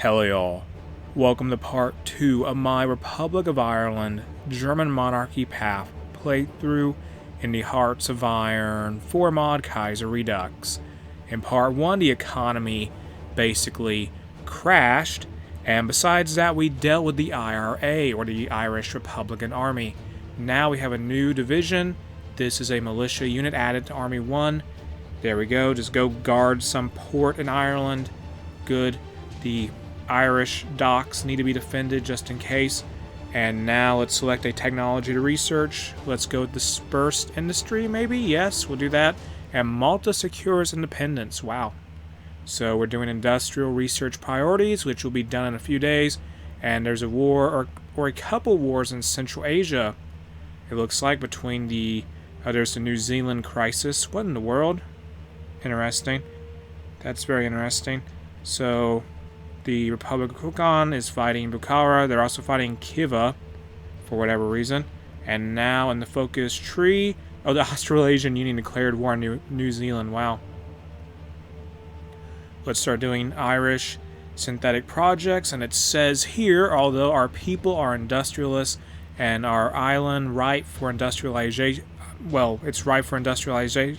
Hello y'all. Welcome to part 2 of my Republic of Ireland German Monarchy Path playthrough in the Hearts of Iron 4 mod Kaiserredux. In part 1 the economy basically crashed, and besides that we dealt with the IRA, or the Irish Republican Army. Now we have a new division. This is a militia unit added to Army 1. There we go, just go guard some port in Ireland. Good. The Irish docks need to be defended just in case. And now let's select a technology to research. Let's go with dispersed industry, maybe? Yes, we'll do that. And Malta secures independence. Wow. So we're doing industrial research priorities, which will be done in a few days. And there's a war, or a couple wars in Central Asia. It looks like between there's the New Zealand crisis. What in the world? Interesting. That's very interesting. So the Republic of Kukan is fighting Bukhara. They're also fighting Khiva for whatever reason. And now in the focus tree, the Australasian Union declared war on New Zealand. Wow. Let's start doing Irish synthetic projects. And it says here, although our people are industrialists and our island ripe for industrialization, it's ripe for industrialization.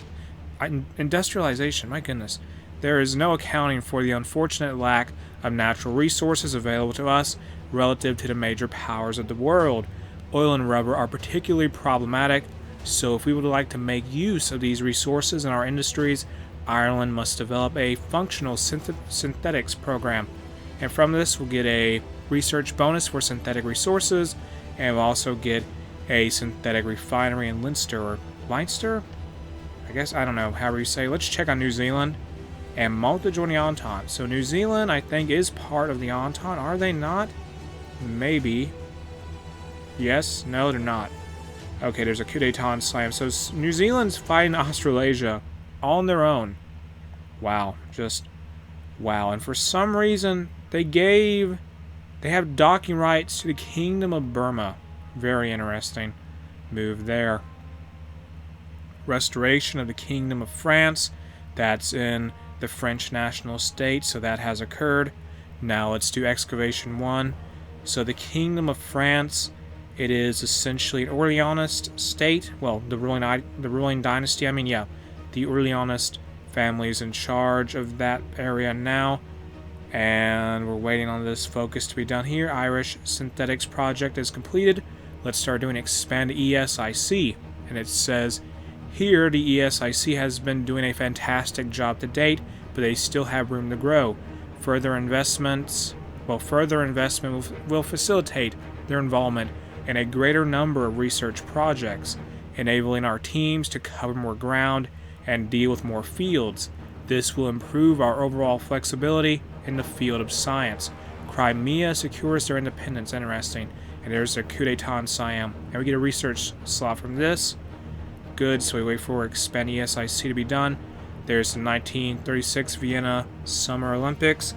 My goodness. There is no accounting for the unfortunate lack of natural resources available to us relative to the major powers of the world. Oil and rubber are particularly problematic, so if we would like to make use of these resources in our industries, Ireland must develop a functional synthetics program. And from this, we'll get a research bonus for synthetic resources, and we'll also get a synthetic refinery in Leinster, or Leinster? I guess, I don't know, however you say. Let's check on New Zealand. And Malta join the Entente. So New Zealand, I think, is part of the Entente. Are they not? Maybe. Yes? No, they're not. Okay, there's a coup d'etat in Slam. So New Zealand's fighting Australasia all on their own. Wow. Just wow. And for some reason, they have docking rights to the Kingdom of Burma. Very interesting move there. Restoration of the Kingdom of France. That's in the French national state, so that has occurred. Now let's do excavation 1. So the Kingdom of France, it is essentially an Orleanist state. Well, the ruling dynasty. The Orleanist family is in charge of that area now, and we're waiting on this focus to be done here. Irish synthetics project is completed. Let's start doing expand ESIC, and it says here, the ESIC has been doing a fantastic job to date, but they still have room to grow. Further investment will facilitate their involvement in a greater number of research projects, enabling our teams to cover more ground and deal with more fields. This will improve our overall flexibility in the field of science. Crimea secures their independence. Interesting. And there's a coup d'etat in Siam. And we get a research slot from this. Good, so we wait for expand ESIC to be done. There's the 1936 Vienna Summer Olympics,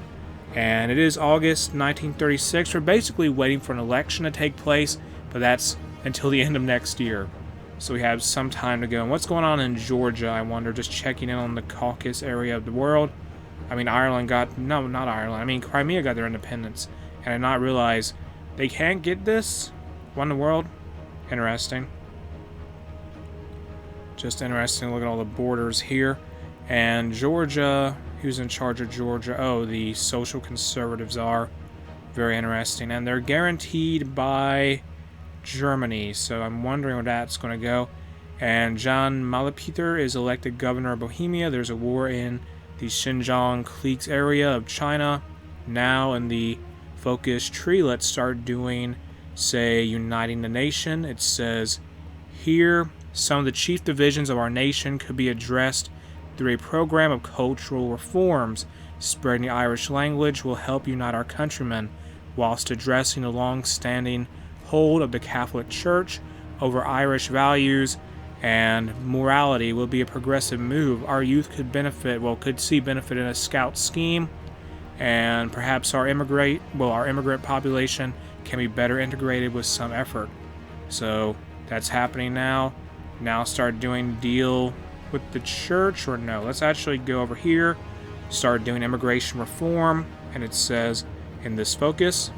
and it is August 1936. We're basically waiting for an election to take place, but that's until the end of next year. So we have some time to go. And what's going on in Georgia, I wonder, just checking in on the Caucasus area of the world. Crimea got their independence, and I did not realize they can't get this. What in the world? Interesting. Just interesting to look at all the borders here. And Georgia, who's in charge of Georgia? Oh, the social conservatives are. Very interesting. And they're guaranteed by Germany, so I'm wondering where that's going to go. And Jan Malapeter is elected governor of Bohemia. There's a war in the Xinjiang cliques area of China. Now in the focus tree, let's start doing, say, uniting the nation. It says here, some of the chief divisions of our nation could be addressed through a program of cultural reforms. Spreading the Irish language will help unite our countrymen, whilst addressing the long-standing hold of the Catholic Church over Irish values and morality will be a progressive move. Our youth could see benefit in a scout scheme, and perhaps our immigrant population can be better integrated with some effort. So that's happening now. Now start doing deal with the church, or no, let's actually go over here, start doing immigration reform, and it says in this focus.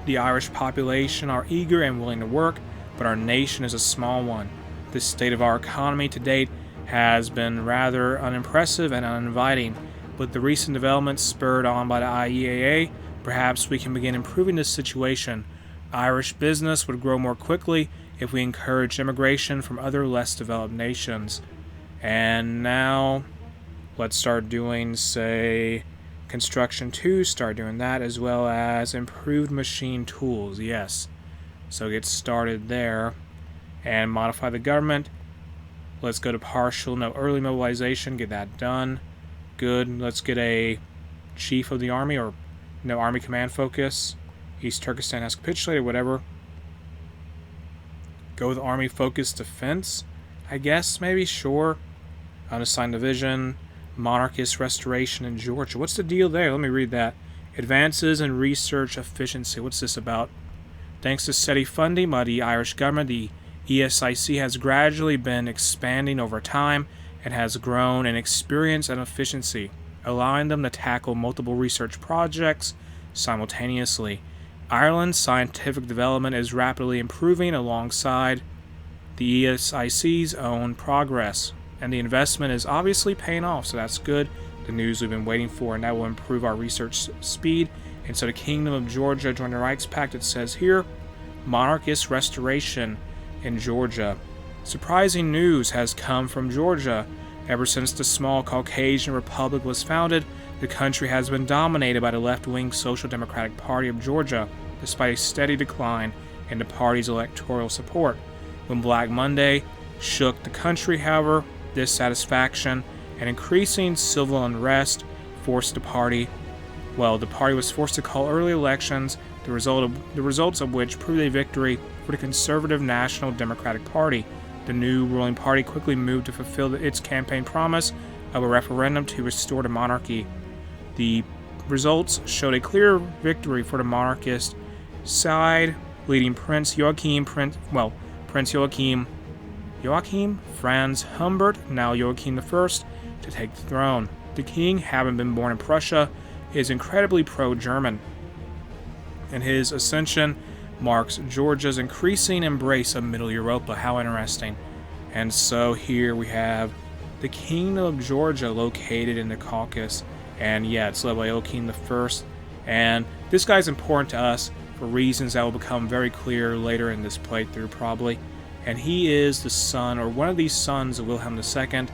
The Irish population are eager and willing to work, but our nation is a small one. The state of our economy to date has been rather unimpressive and uninviting, but the recent developments spurred on by the IEAA, perhaps we can begin improving this situation. Irish business would grow more quickly if we encouraged immigration from other less developed nations. And now, let's start doing, say, construction 2, start doing that, as well as improved machine tools, yes. So get started there, and modify the government. Let's go to early mobilization, get that done. Good, let's get a chief of the army, or no army command focus. East Turkestan has capitulated, whatever. Go with army focused defense, I guess, maybe, sure. Unassigned division, Monarchist Restoration in Georgia. What's the deal there? Let me read that. Advances in research efficiency. What's this about? Thanks to steady funding by the Irish government, the ESIC has gradually been expanding over time and has grown in experience and efficiency, allowing them to tackle multiple research projects simultaneously. Ireland's scientific development is rapidly improving alongside the ESIC's own progress, and the investment is obviously paying off, so that's good. The news we've been waiting for, and that will improve our research speed. And so the Kingdom of Georgia joined the Reichspakt, it says here. Monarchist Restoration in Georgia. Surprising news has come from Georgia. Ever since the small Caucasian republic was founded, the country has been dominated by the left-wing Social Democratic Party of Georgia, despite a steady decline in the party's electoral support. When Black Monday shook the country, however, dissatisfaction and increasing civil unrest forced the party was forced to call early elections, the results of which proved a victory for the conservative National Democratic Party. The new ruling party quickly moved to fulfill its campaign promise of a referendum to restore the monarchy. The results showed a clear victory for the monarchist side, leading Prince Joachim Franz Humbert, now Joachim I, to take the throne. The king, having been born in Prussia, is incredibly pro-German, and his ascension marks Georgia's increasing embrace of Middle Europa. How interesting. And so here we have the Kingdom of Georgia located in the Caucasus, and yeah, it's led by Joachim I, and this guy's important to us for reasons that will become very clear later in this playthrough probably. And he is the son, or one of these sons of Wilhelm II,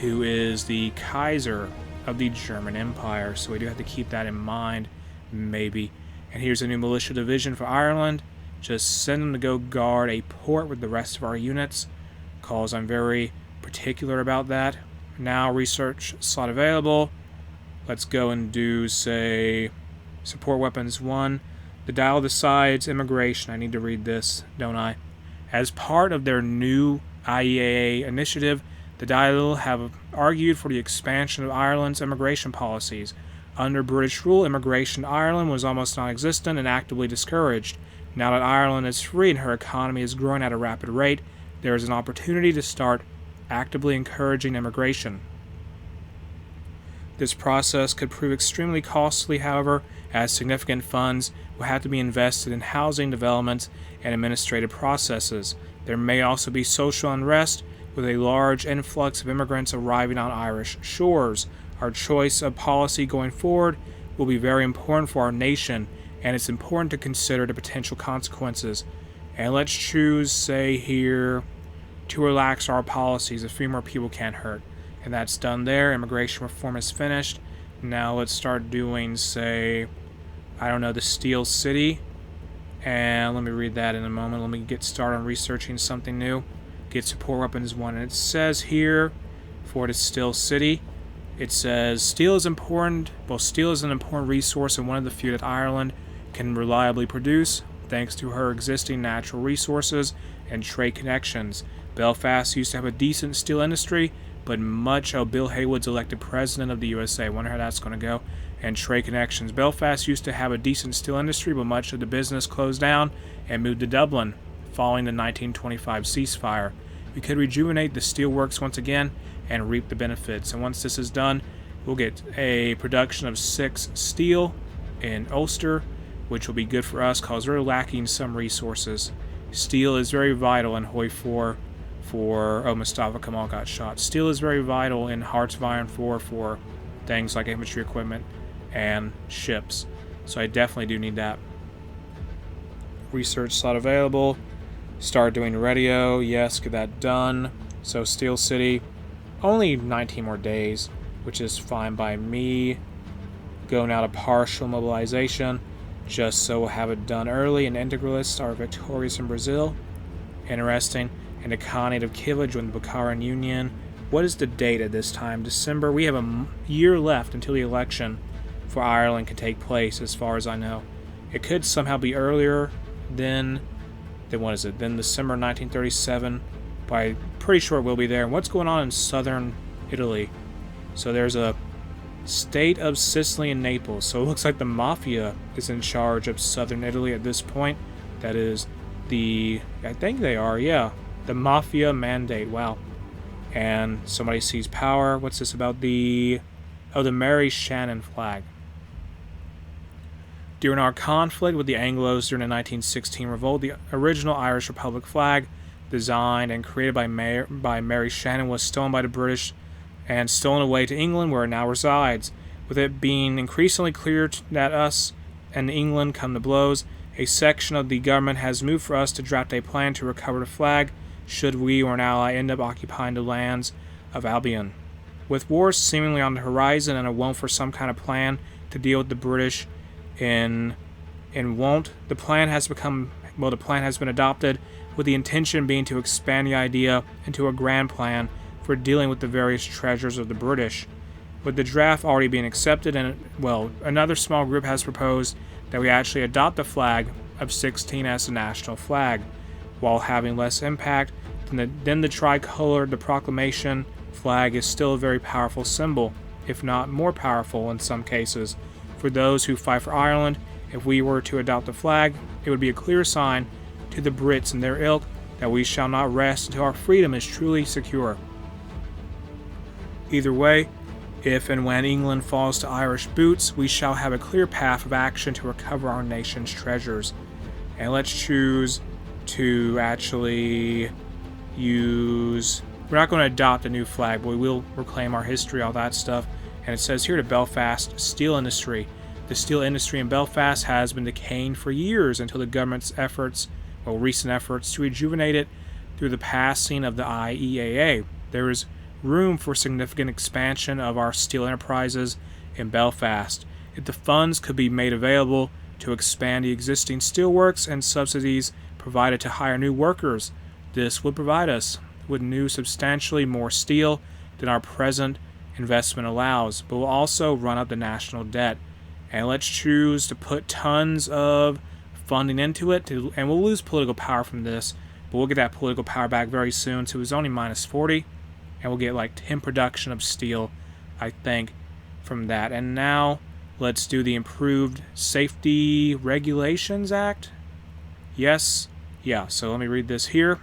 who is the Kaiser of the German Empire. So we do have to keep that in mind, maybe. And here's a new militia division for Ireland. Just send them to go guard a port with the rest of our units, because I'm very particular about that. Now, research slot available. Let's go and do, say, support weapons 1. The Dial decides immigration. I need to read this, don't I? As part of their new IEAA initiative, the Dáil have argued for the expansion of Ireland's immigration policies. Under British rule, immigration to Ireland was almost non-existent and actively discouraged. Now that Ireland is free and her economy is growing at a rapid rate, there is an opportunity to start actively encouraging immigration. This process could prove extremely costly, however, as significant funds will have to be invested in housing developments and administrative processes. There may also be social unrest, with a large influx of immigrants arriving on Irish shores. Our choice of policy going forward will be very important for our nation, and it's important to consider the potential consequences. And let's choose, say here, to relax our policies. A few more people can't hurt. And that's done there. Immigration reform is finished. Now let's start doing, say, I don't know, the Steel City. And let me read that in a moment. Let me get started on researching something new. Get support weapons 1. And it says here, for the Steel City, it says, steel is important. Well, steel is an important resource and one of the few that Ireland can reliably produce, thanks to her existing natural resources and trade connections. Belfast used to have a decent steel industry, but much of Bill Haywood's elected president of the USA. I wonder how that's going to go. And trade connections. Belfast used to have a decent steel industry, but much of the business closed down and moved to Dublin following the 1925 ceasefire. We could rejuvenate the steelworks once again and reap the benefits. And once this is done, we'll get a production of 6 steel in Ulster, which will be good for us because we're lacking some resources. Steel is very vital in Hoi 4 Mustafa Kemal got shot. Steel is very vital in Hearts of Iron 4 for things like infantry equipment and ships. So I definitely do need that. Research slot available. Start doing radio. Yes, get that done. So Steel City, only 19 more days, which is fine by me. Go now to partial mobilization, just so we'll have it done early. And integralists are victorious in Brazil. Interesting. And the Khanate of Kiva joined the Bukharan Union. What is the date at this time? December. We have a year left until the election for Ireland can take place, as far as I know. It could somehow be earlier than what is it? Then December 1937. But I'm pretty sure it will be there. And what's going on in southern Italy? So there's a state of Sicily and Naples. So it looks like the mafia is in charge of southern Italy at this point. That is I think they are, yeah. The Mafia Mandate, wow. And somebody sees power. What's this about the Mary Shannon flag? During our conflict with the Anglos during the 1916 revolt, the original Irish Republic flag, designed and created by Mary Shannon, was stolen by the British and stolen away to England, where it now resides. With it being increasingly clear that us and England come to blows, a section of the government has moved for us to draft a plan to recover the flag, should we or an ally end up occupying the lands of Albion. With wars seemingly on the horizon and a want for some kind of plan to deal with the British in want, the plan has been adopted, with the intention being to expand the idea into a grand plan for dealing with the various treasures of the British. With the draft already being accepted, and another small group has proposed that we actually adopt the flag of 16 as the national flag, while having less impact than the tricolor. The proclamation flag is still a very powerful symbol, if not more powerful in some cases. For those who fight for Ireland, if we were to adopt the flag, it would be a clear sign to the Brits and their ilk that we shall not rest until our freedom is truly secure. Either way, if and when England falls to Irish boots, we shall have a clear path of action to recover our nation's treasures. And let's choose to actually use... We're not going to adopt a new flag, but we will reclaim our history, all that stuff. And it says here to Belfast, steel industry. The steel industry in Belfast has been decaying for years until the government's recent efforts to rejuvenate it through the passing of the IEAA. There is room for significant expansion of our steel enterprises in Belfast. If the funds could be made available to expand the existing steelworks and subsidies provided to hire new workers, this would provide us with new substantially more steel than our present investment allows, but will also run up the national debt. And let's choose to put tons of funding into it, and we'll lose political power from this, but we'll get that political power back very soon. So it was only minus 40, and we'll get like 10 production of steel, I think, from that. And now let's do the Improved Safety Regulations Act. Yes, yeah, so let me read this here.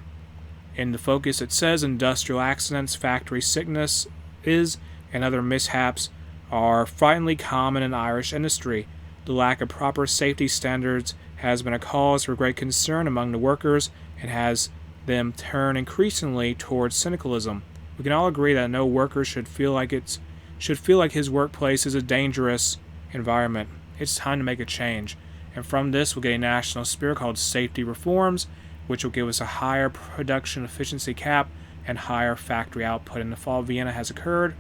In the focus it says industrial accidents, factory sickness and other mishaps are frighteningly common in Irish industry. The lack of proper safety standards has been a cause for great concern among the workers and has them turn increasingly towards syndicalism. We can all agree that no worker should feel like his workplace is a dangerous environment. It's time to make a change. And from this we'll get a national spirit called safety reforms, which will give us a higher production efficiency cap and higher factory output. In the fall of Vienna has occurred.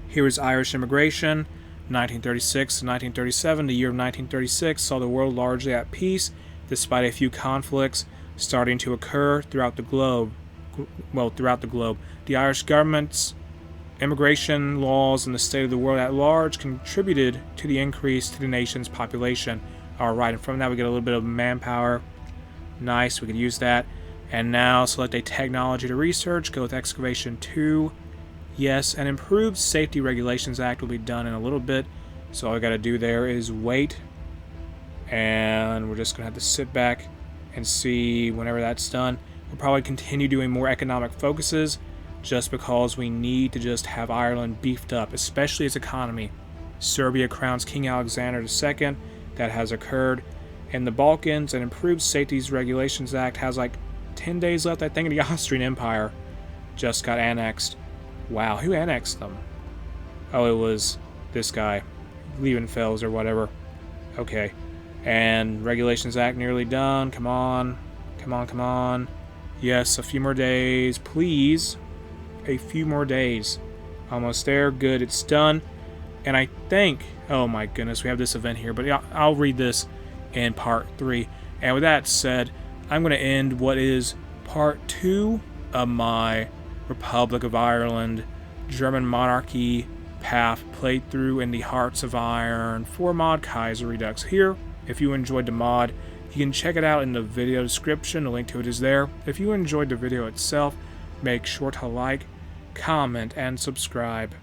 Here is Irish immigration, 1936 to 1937. The year of 1936 saw the world largely at peace, despite a few conflicts starting to occur throughout the globe. The Irish government's immigration laws and the state of the world at large contributed to the increase to the nation's population. Alright, and from that we get a little bit of manpower. Nice, we could use that. And now select a technology to research, go with excavation 2. Yes, an Improved Safety Regulations Act will be done in a little bit. So all I gotta do there is wait. And we're just gonna have to sit back and see whenever that's done. We'll probably continue doing more economic focuses just because we need to just have Ireland beefed up, especially its economy. Serbia crowns King Alexander II. That has occurred. In the Balkans, an Improved Safeties Regulations Act has like 10 days left. I think the Austrian Empire just got annexed. Wow, who annexed them? Oh, it was this guy, Liebenfels or whatever. Okay. And Regulations Act nearly done. Come on. Come on, come on. Yes, a few more days, please. A few more days. Almost there. Good, it's done. And I think, oh my goodness, we have this event here, but I'll read this in part 3. And with that said, I'm going to end what is part 2 of my Republic of Ireland German monarchy path playthrough in the Hearts of Iron for mod Kaiserredux here. If you enjoyed the mod, you can check it out in the video description. The link to it is there. If you enjoyed the video itself, make sure to like, comment, and subscribe.